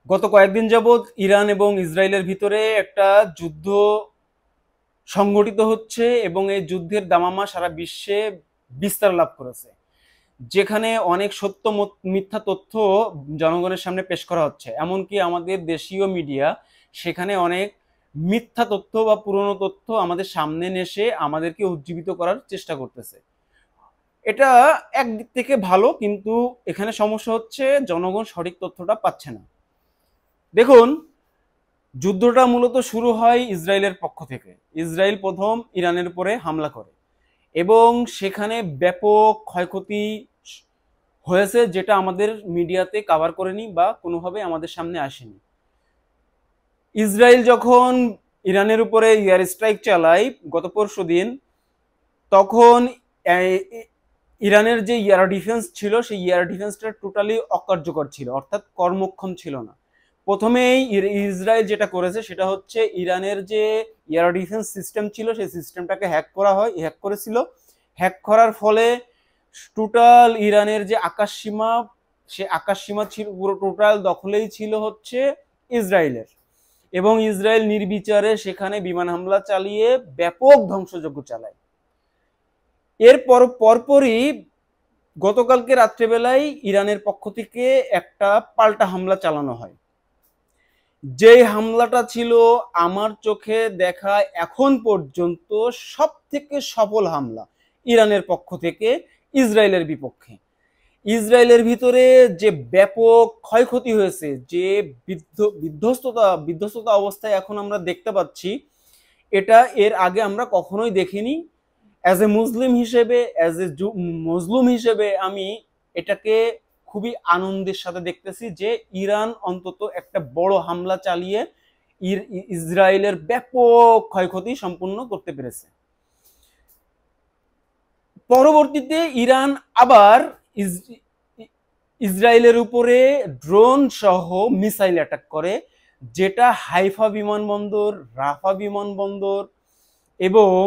গত কয়েকদিন যাবৎ ইরান এবং ইসরায়েলের ভিতরে একটা যুদ্ধ সংঘটিত হচ্ছে এবং এই যুদ্ধের দামামা সারা বিশ্বে বিস্তার লাভ করেছে, যেখানে অনেক সত্য মিথ্যা তথ্য জনগণের সামনে পেশ করা হচ্ছে। এমনকি আমাদের দেশীয় মিডিয়া সেখানে অনেক মিথ্যা তথ্য বা পুরনো তথ্য আমাদের সামনে এসে আমাদেরকে উজ্জীবিত করার চেষ্টা করতেছে। এটা একদিক থেকে ভালো, কিন্তু এখানে সমস্যা হচ্ছে জনগণ সঠিক তথ্যটা পাচ্ছে না। দেখুন, যুদ্ধটা মূলত শুরু হয় ইসরায়েলের পক্ষ থেকে। ইসরায়েল প্রথম ইরানের উপরে হামলা করে এবং সেখানে ব্যাপক ক্ষয়ক্ষতি হয়েছে, যেটা আমাদের মিডিয়াতে কাভার করেনি বা কোনোভাবে আমাদের সামনে আসেনি। ইসরায়েল যখন ইরানের উপরে এয়ার স্ট্রাইক চালায় গত পরশু দিন, তখন ইরানের যে এয়ার ডিফেন্স ছিল সেই এয়ার ডিফেন্সটা টোটালি অকার্যকর ছিল, অর্থাৎ কর্মক্ষম ছিল না। প্রথমেই ইসরায়েল যেটা করেছে সেটা হচ্ছে ইরানের যে এয়ার ডিফেন্স সিস্টেম ছিল সেই সিস্টেমটাকে হ্যাক করেছিল। হ্যাক করার ফলে টোটাল ইরানের যে আকাশসীমা, সে আকাশসীমা ছিল পুরো টোটাল দখলেই ছিল হচ্ছে ইসরায়েলের, এবং ইসরায়েল নির্বিচারে সেখানে বিমান হামলা চালিয়ে ব্যাপক ধ্বংসযজ্ঞ চালায়। পরপরই গতকালকে রাত্রেবেলায় ইরানের পক্ষ থেকে একটা পাল্টা হামলা চালানো হয়। যেই হামলাটা ছিল আমার চোখে দেখা এখন পর্যন্ত সব থেকে সফল হামলা ইরানের পক্ষ থেকে ইসরায়েলের বিপক্ষে। ইসরায়েলের ভিতরে যে ব্যাপক ক্ষয়ক্ষতি হয়েছে, যে বিধ্বস্ততা অবস্থায় এখন আমরা দেখতে পাচ্ছি, এটা এর আগে আমরা কখনোই দেখিনি। অ্যাজ এ মুসলিম হিসেবে, অ্যাজ এ মজলুম হিসেবে আমি এটাকে খুবই আনন্দের সাথে দেখতেছি যে ইরান অন্তত একটা বড় হামলা চালিয়ে ইসরায়েলের ব্যাপক ক্ষয়ক্ষতি সম্পূর্ণ করতে পেরেছে। পরবর্তীতে ইরান আবার ইসরায়েলের উপরে ড্রোন সহ মিসাইল অ্যাটাক করে, যেটা হাইফা বিমানবন্দর, রাফা বিমানবন্দর এবং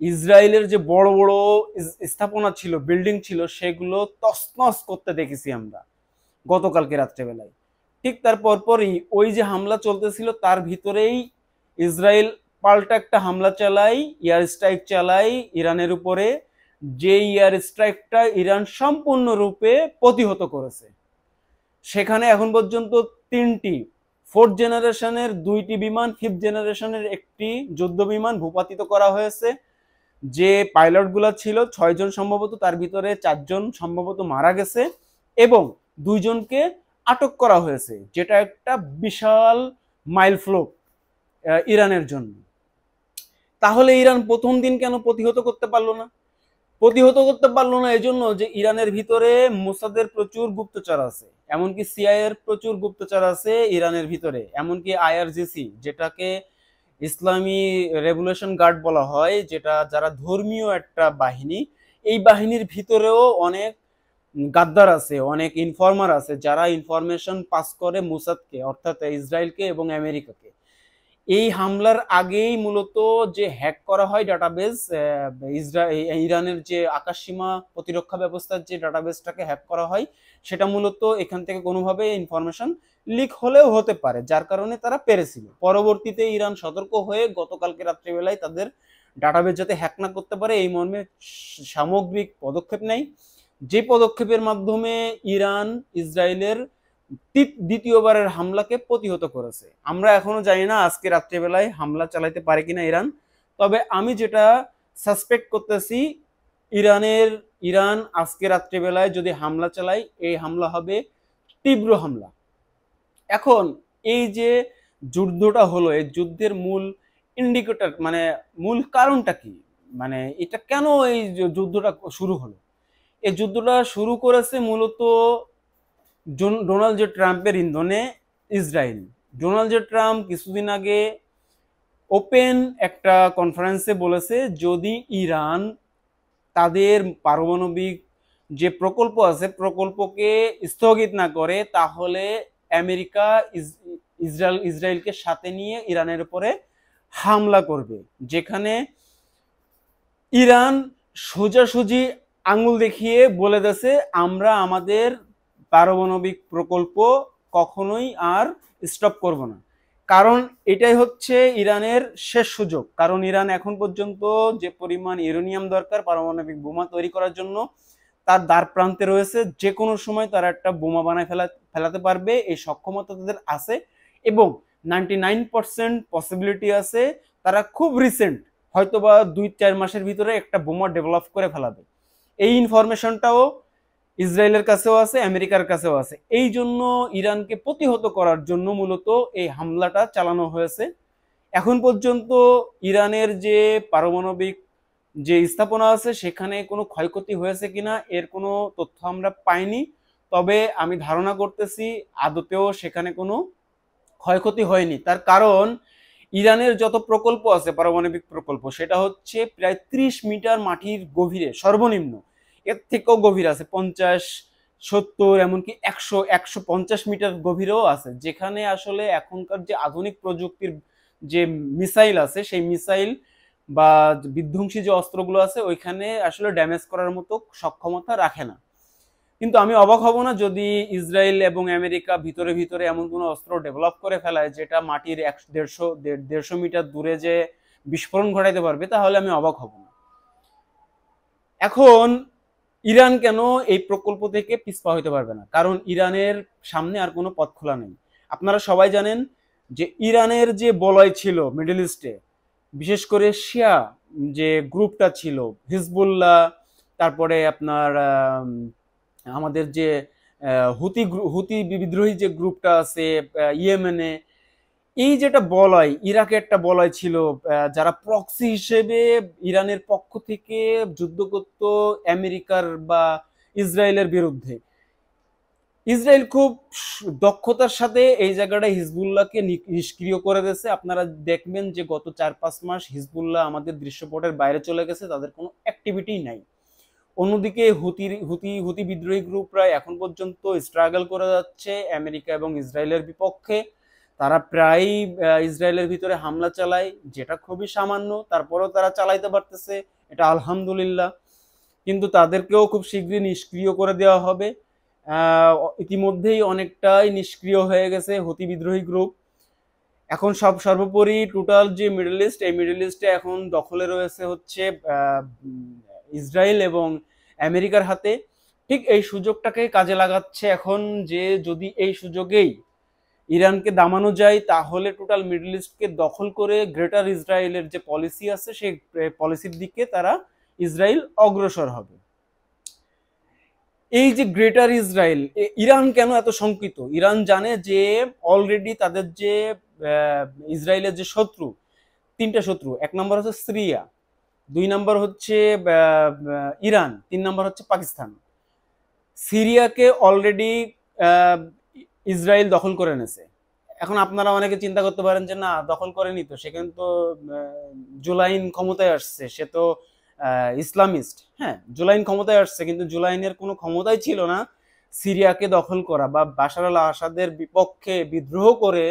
ইসরায়েলের যে বড় বড় স্থাপনা ছিল, বিল্ডিং ছিল, সেগুলো তছনছ করতে দেখেছি আমরা গতকালকে রাত্রেবেলায়। ঠিক তার পরপরই ওই যে হামলা চলতেছিল তার ভিতরেই ইসরায়েল পাল্টা একটা হামলা চালায়, এয়ার স্ট্রাইক চালায় ইরানের উপরে, যে এয়ার স্ট্রাইকটা ইরান সম্পূর্ণরূপে প্রতিহত করেছে। সেখানে এখন পর্যন্ত তিনটি, ফোর্থ জেনারেশনের দুইটি বিমান, ফিফথ জেনারেশনের একটি যুদ্ধ বিমান ভূপাতিত করা হয়েছে। যে পাইলটগুলো ছিল 6 জন সম্ভবত, তার ভিতরে 4 জন সম্ভবত মারা গেছে এবং 2 জনকে আটক করা হয়েছে, যেটা একটা বিশাল মাইলফ্লো ইরানের জন্য। তাহলে ইরান প্রথম দিন কেন প্রতিহত করতে পারলো না? প্রতিহত করতে পারলো না এজন্য যে ইরানের ভিতরে মোসাদের প্রচুর গুপ্তচর আছে, এমনকি সিআইএর প্রচুর গুপ্তচর আছে ইরানের ভিতরে, এমনকি আইআরজিসি, যেটাকে ইসলামী রেভলিউশন গার্ড বলা হয়, যেটা যারা ধর্মীয় একটা বাহিনী, এই বাহিনীর ভিতরেও অনেক গাদ্দার আছে, অনেক ইনফরমার আছে, যারা ইনফরমেশন পাস করে মুসাদকে, অর্থাৎ ইসরায়েলকে এবং আমেরিকাকে। এই হামলার আগেই মূলত যে হ্যাক করা হয় ডাটাবেস, ইরানের যে আকাশসীমা প্রতিরক্ষা ব্যবস্থার যে ডাটাবেসটাকে হ্যাক করা হয়, সেটা মূলত এখান থেকে কোনোভাবে ইনফরমেশন লিক হলেও হতে পারে, যার কারণে তারা পেরেছিল। পরবর্তীতে ইরান সতর্ক হয়ে গতকালকে রাত্রিবেলায় তাদের ডাটাবেস যাতে হ্যাক না করতে পারে এই মর্মে সামগ্রিক পদক্ষেপ নেয়, যে পদক্ষেপের মাধ্যমে ইরান ইসরায়েলের দ্বিতীয়বারের হামলাকে প্রতিহত করেছে। আমরা এখনো জানি না আজকে রাত্রেবেলায় হামলা চালাইতে পারে কিনা ইরান, তবে আমি যেটা সাসপেক্ট করতেছি, ইরান আজকে রাত্রেবেলায় যদি হামলা চালায়, এই হামলা হবে তীব্র হামলা। এখন এই যে যুদ্ধটা হলো, এই যুদ্ধের মূল ইন্ডিকেটর মানে মূল কারণটা কি, মানে এটা কেন এই যুদ্ধটা শুরু হলো? এই যুদ্ধটা শুরু করেছে মূলত ডোনাল্ড জে ট্রাম্পের ইন্ধনে ইসরায়েল। ডোনাল্ড জে ট্রাম্প কিছুদিন আগে ওপেন একটা কনফারেন্সে বলেছে, যদি ইরান তাদের পারমাণবিক যে প্রকল্প আছে প্রকল্পকে স্থগিত না করে, তাহলে আমেরিকা ইসরায়েলকে সাথে নিয়ে ইরানের উপরে হামলা করবে, যেখানে ইরান সোজাসুজি আঙুল দেখিয়ে বলে দিয়েছে আমরা আমাদের পারমাণবিক প্রকল্প কখনোই আর স্টপ করব না, কারণ এটাই হচ্ছে ইরানের শেষ সুযোগ। কারণ ইরান এখন পর্যন্ত যে পরিমাণ ইউরেনিয়াম দরকার পারমাণবিক বোমা তৈরি করার জন্য তার দ্বার প্রান্তে রয়েছে, যে কোনো সময় তারা একটা বোমা বানায় ফেলাতে পারবে, এই সক্ষমতা তাদের আছে। এবং 99% পসিবিলিটি আছে তারা খুব রিসেন্ট হয়তোবা 2-4 মাসের ভিতরে একটা বোমা ডেভেলপ করে ফেলাবে। এই ইনফরমেশনটাও ইসরায়েলের কাছেও আছে, আমেরিকার কাছেও আছে। এই জন্য ইরানকে প্রতিহত করার জন্য মূলত এই হামলাটা চালানো হয়েছে। এখন পর্যন্ত ইরানের যে পারমাণবিক যে স্থাপনা আছে সেখানে কোনো ক্ষয়ক্ষতি হয়েছে কিনা এর কোনো তথ্য আমরা পাইনি, তবে আমি ধারণা করতেছি আদতেও সেখানে কোনো ক্ষয়ক্ষতি হয়নি। তার কারণ ইরানের যত প্রকল্প আছে পারমাণবিক প্রকল্প, সেটা হচ্ছে প্রায় 30 মিটার মাটির গভীরে সর্বনিম্ন, এর থেকেও গভীর আছে 50-70 এমনকি 100-150 মিটার গভীরেও আছে, যেখানে আসলে এখনকার যে আধুনিক প্রযুক্তির যে মিসাইল আছে সেই মিসাইল বা বিধ্বংসী যে অস্ত্রগুলো আছে ওইখানে আসলে ড্যামেজ করার মতো সক্ষমতা রাখে না। কিন্তু আমি অবাক হব না যদি ইসরায়েল এবং আমেরিকা ভিতরে ভিতরে এমন কোনো অস্ত্র ডেভেলপ করে ফেলায় যেটা মাটির 150 মিটার দূরে যে বিস্ফোরণ ঘটাইতে পারবে, তাহলে আমি অবাক হব না। এখন ইরান কেন এই প্রকল্প থেকে পিছপা হইতে পারবে না? কারণ ইরানের সামনে আর কোনো পথ খোলা নেই। আপনারা সবাই জানেন যে ইরানের যে বলয় ছিল মিডল ইস্টে, বিশেষ করে শিয়া যে গ্রুপটা ছিল হিজবুল্লাহ, তারপরে আপনার আমাদের যে হুতি বিদ্রোহী যে গ্রুপটা আছে ইয়েমেনে, এই যেটা বলয়, ইরাকে একটা বলয় ছিল যারা প্রক্সি হিসেবে ইরানের পক্ষ থেকে যুদ্ধ করত আমেরিকার বা ইসরায়েলের বিরুদ্ধে। ইসরায়েল খুব দক্ষতার সাথে এই জায়গাটা হিজবুল্লাহকে নিষ্ক্রিয় করে দিয়েছে। আপনারা দেখবেন যে গত 4-5 মাস হিজবুল্লাহ আমাদের দৃশ্যপটের বাইরে চলে গেছে, তাদের কোনো অ্যাক্টিভিটি নাই। অন্যদিকে হুতি বিদ্রোহী গ্রুপরা এখন পর্যন্ত স্ট্রাগল করে যাচ্ছে আমেরিকা এবং ইসরায়েলের বিপক্ষে। তারা প্রায় ইসরায়েলের ভিতরে হামলা চালায়, যেটা খুবই সামান্য, তারপরেও তারা চালাইতে পারতেছে, এটা আলহামদুলিল্লাহ। কিন্তু তাদেরকেও খুব শীঘ্রই নিষ্ক্রিয় করে দেওয়া হবে। ইতিমধ্যেই অনেকটাই নিষ্ক্রিয় হয়ে গেছে হুতি বিদ্রোহী গ্রুপ। এখন সর্বোপরি টোটাল যে মিডল ইস্ট, এই মিডল ইস্টে এখন দখলে রয়েছে হচ্ছে ইসরায়েল এবং আমেরিকার হাতে। ঠিক এই সুযোগটাকে কাজে লাগাচ্ছে এখন, যে যদি এই সুযোগেই ইরানকে দামানো যায় তাহলে টোটাল মিডল ইস্টকে দখল করে গ্রেটার ইসরায়েলের যে পলিসি আছে সেই পলিসির দিকে তারা ইসরায়েল অগ্রসর হবে। এই যে গ্রেটার ইসরায়েল, ইরান কেন এত শঙ্কিত? ইরান জানে যে অলরেডি তাদের যে ইসরায়েলের যে শত্রু, 3টা শত্রু, 1 নম্বর হচ্ছে সিরিয়া, 2 নম্বর হচ্ছে ইরান, 3 নম্বর হচ্ছে পাকিস্তান। সিরিয়াকে অলরেডি ইসরায়েল দখল করে নিয়েছে। এখন আপনারা অনেকে চিন্তা করতে পারেন যে না, দখল করেনি তো, সেখানে তো জুলাইন ক্ষমতায় আসছে, সে তো ইসলামিস্ট। হ্যাঁ, জুলাইন ক্ষমতায় আসছে, কিন্তু জুলাইনের কোনো ক্ষমতাই ছিল না সিরিয়াকে দখল করা বা বাশার আল আসাদের বিপক্ষে বিদ্রোহ করে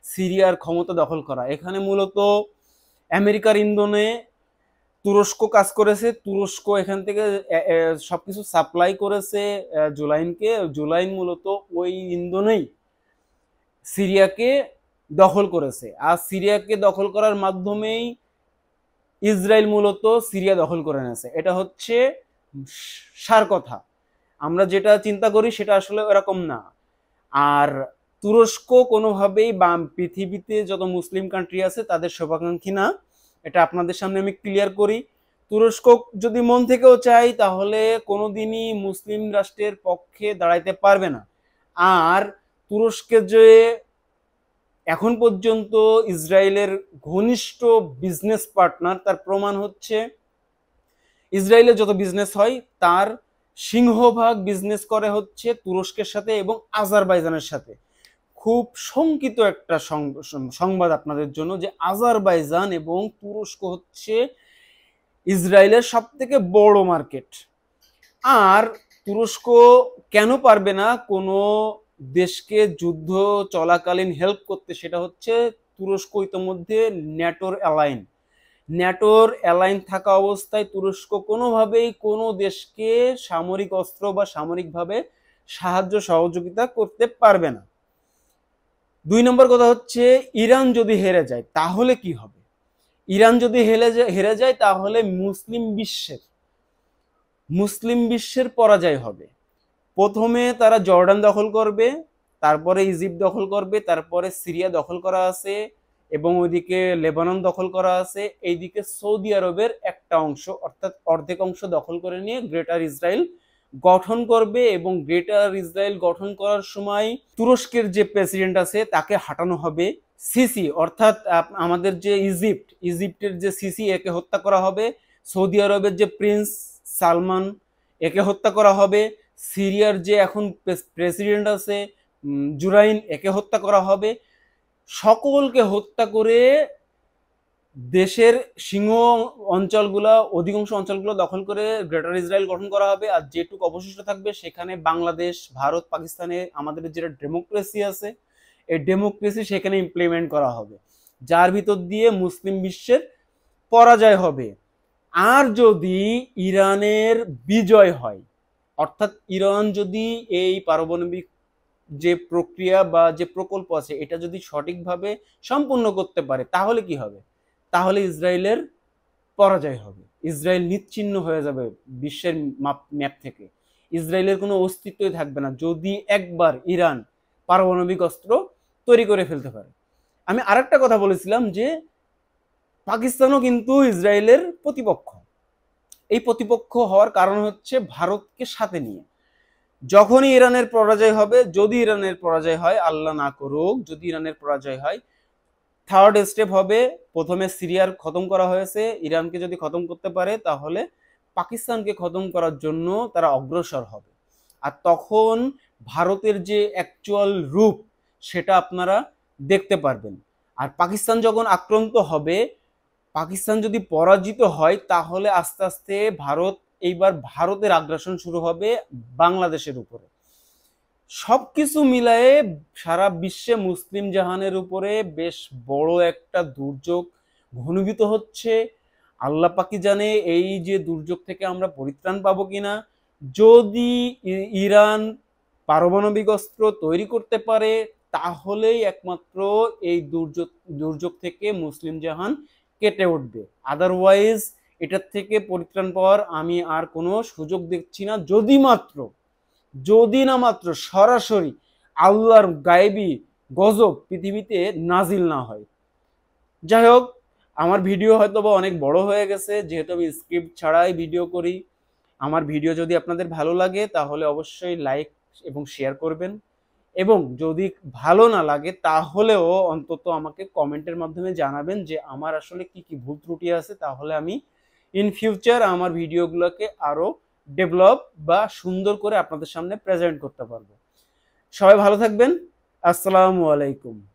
সিরিয়ার ক্ষমতা দখল করা। এখানে মূলত আমেরিকার ইন্ধনে তুরস্ক কাজ করেছে। তুরস্ক এখান থেকে সবকিছু সাপ্লাই করেছে জুলাইনকে। জুলাইন মূলত ওই ইন্ধনেই সিরিয়াকে দখল করেছে, আর সিরিয়াকে দখল করার মাধ্যমেই ইসরায়েল মূলত সিরিয়া দখল করে নিয়েছে। এটা হচ্ছে সার কথা। আমরা যেটা চিন্তা করি সেটা আসলে এরকম না। আর তুরস্ক কোনোভাবেই বা পৃথিবীতে যত মুসলিম কান্ট্রি আছে তাদের শুভাকাঙ্ক্ষী না, এটা আপনাদের সামনে আমি ক্লিয়ার করি। তুরস্ক যদি মন থেকেও চাই তাহলে কোনোদিনই মুসলিম রাষ্ট্রের পক্ষে দাঁড়াইতে পারবে না। আর তুরস্কের যে এখন পর্যন্ত ইসরায়েলের ঘনিষ্ঠ বিজনেস পার্টনার, তার প্রমাণ হচ্ছে ইসরায়েলের যত বিজনেস হয় তার সিংহভাগ বিজনেস করে হচ্ছে তুরস্কের সাথে এবং আজারবাইজানের সাথে। খুব শঙ্কিত একটা সংবাদ আপনাদের জন্য যে আজারবাইজান এবং তুরস্ক হচ্ছে ইসরায়েলের সব থেকে বড় মার্কেট। আর তুরস্ক কেন পারবে না কোনো দেশকে যুদ্ধ চলাকালীন হেল্প করতে? সেটা হচ্ছে তুরস্ক ইতিমধ্যে ন্যাটোর অ্যালাইন থাকা অবস্থায় তুরস্ক কোনোভাবেই কোনো দেশকে সামরিক অস্ত্র বা সামরিকভাবে সাহায্য সহযোগিতা করতে পারবে না। 2 নম্বর কথা হচ্ছে ইরান যদি হেরে যায় তাহলে কি হবে? ইরান যদি হেরে যায় তাহলে মুসলিম বিশ্বের পরাজয় হবে। প্রথমে তারা জর্ডান দখল করবে, তারপরে ইজিপ্ট দখল করবে, তারপরে সিরিয়া দখল করা আছে এবং ওইদিকে লেবানন দখল করা আছে, এইদিকে সৌদি আরবের একটা অংশ অর্থাৎ অর্ধেক অংশ দখল করে নিয়ে গ্রেটার ইসরায়েল গঠন করবে। এবং গ্রেটার ইসরায়েল গঠন করার সময় তুরস্কের যে প্রেসিডেন্ট আছে তাকে হাঁটানো হবে। সিসি অর্থাৎ আমাদের যে ইজিপ্টের যে সিসি একে হত্যা করা হবে। সৌদি আরবের যে প্রিন্স সালমান একে হত্যা করা হবে। সিরিয়ার যে এখন প্রেসিডেন্ট আছে জুরাইন একে হত্যা করা হবে। সকলকে হত্যা করে দেশের সিংহ অঞ্চলগুলা অধিকাংশ অঞ্চলগুলো দখল করে গ্রেটার ইসরায়েল গঠন করা হবে। আর যেটুকু অবশিষ্ট থাকবে সেখানে বাংলাদেশ, ভারত, পাকিস্তানে আমাদের যেটা ডেমোক্রেসি আছে এই ডেমোক্রেসি সেখানে ইমপ্লিমেন্ট করা হবে, যার ভিতর দিয়ে মুসলিম বিশ্বের পরাজয় হবে। আর যদি ইরানের বিজয় হয়, অর্থাৎ ইরান যদি এই পারমাণবিক যে প্রক্রিয়া বা যে প্রকল্প আছে এটা যদি সঠিকভাবে সম্পূর্ণ করতে পারে তাহলে কি হবে? তাহলে ইসরায়েলের পরাজয় হবে, ইসরায়েল নিশ্চিহ্ন হয়ে যাবে বিশ্বের ম্যাপ থেকে, ইসরায়েলের কোনো অস্তিত্বই থাকবে না যদি একবার ইরান পারমাণবিক অস্ত্র তৈরি করে ফেলতে পারে। আমি আরেকটা কথা বলেছিলাম যে পাকিস্তানও কিন্তু ইসরায়েলের প্রতিপক্ষ। এই প্রতিপক্ষ হওয়ার কারণ হচ্ছে ভারতকে সাথে নিয়ে। যখনই ইরানের পরাজয় হবে, যদি ইরানের পরাজয় হয়, আল্লাহ না করুক যদি ইরানের পরাজয় হয়, থার্ড স্টেপ হবে প্রথমে সিরিয়ার খতম করা হয়েছে, ইরানকে যদি খতম করতে পারে তাহলে পাকিস্তানকে খতম করার জন্য তারা অগ্রসর হবে। আর তখন ভারতের যে অ্যাকচুয়াল রূপ সেটা আপনারা দেখতে পারবেন। আর পাকিস্তান যখন আক্রান্ত হবে, পাকিস্তান যদি পরাজিত হয় তাহলে আস্তে আস্তে এইবার ভারতের আগ্রাসন শুরু হবে বাংলাদেশের উপরে। সবকিছু মিলায়ে সারা বিশ্বে মুসলিম জাহানের উপরে বেশ বড় একটা দুর্যোগ ঘনীভূত হচ্ছে। আল্লাহ পাকি জানে এই যে দুর্যোগ থেকে আমরা পরিত্রাণ পাবো কিনা। যদি ইরান পারমাণবিক অস্ত্র তৈরি করতে পারে তাহলেই একমাত্র এই দুর্যোগ থেকে মুসলিম জাহান কেটে উঠবে। আদারওয়াইজ এটার থেকে পরিত্রাণ পাওয়ার আমি আর কোনো সুযোগ দেখছি না, যদি না মাত্র সরাসরি আল্লাহর গায়েবী গজব পৃথিবীতে নাজিল না হয়। যাই হোক, আমার ভিডিও হয়তো বা অনেক বড় হয়ে গেছে যেহেতু আমি স্ক্রিপ্ট ছাড়াই ভিডিও করি। আমার ভিডিও যদি আপনাদের ভালো লাগে তাহলে অবশ্যই লাইক এবং শেয়ার করবেন, এবং যদি ভালো না লাগে তাহলেও অন্তত আমাকে কমেন্টের মাধ্যমে জানাবেন যে আমার আসলে কি কি ভুল ত্রুটি আছে, তাহলে আমি ইন ফিউচার আমার ভিডিওগুলোকে আরো ডেভেলপ বা সুন্দর করে আপনাদের সামনে প্রেজেন্ট করতে পারবো। সবাই ভালো থাকবেন। আসসালামু আলাইকুম।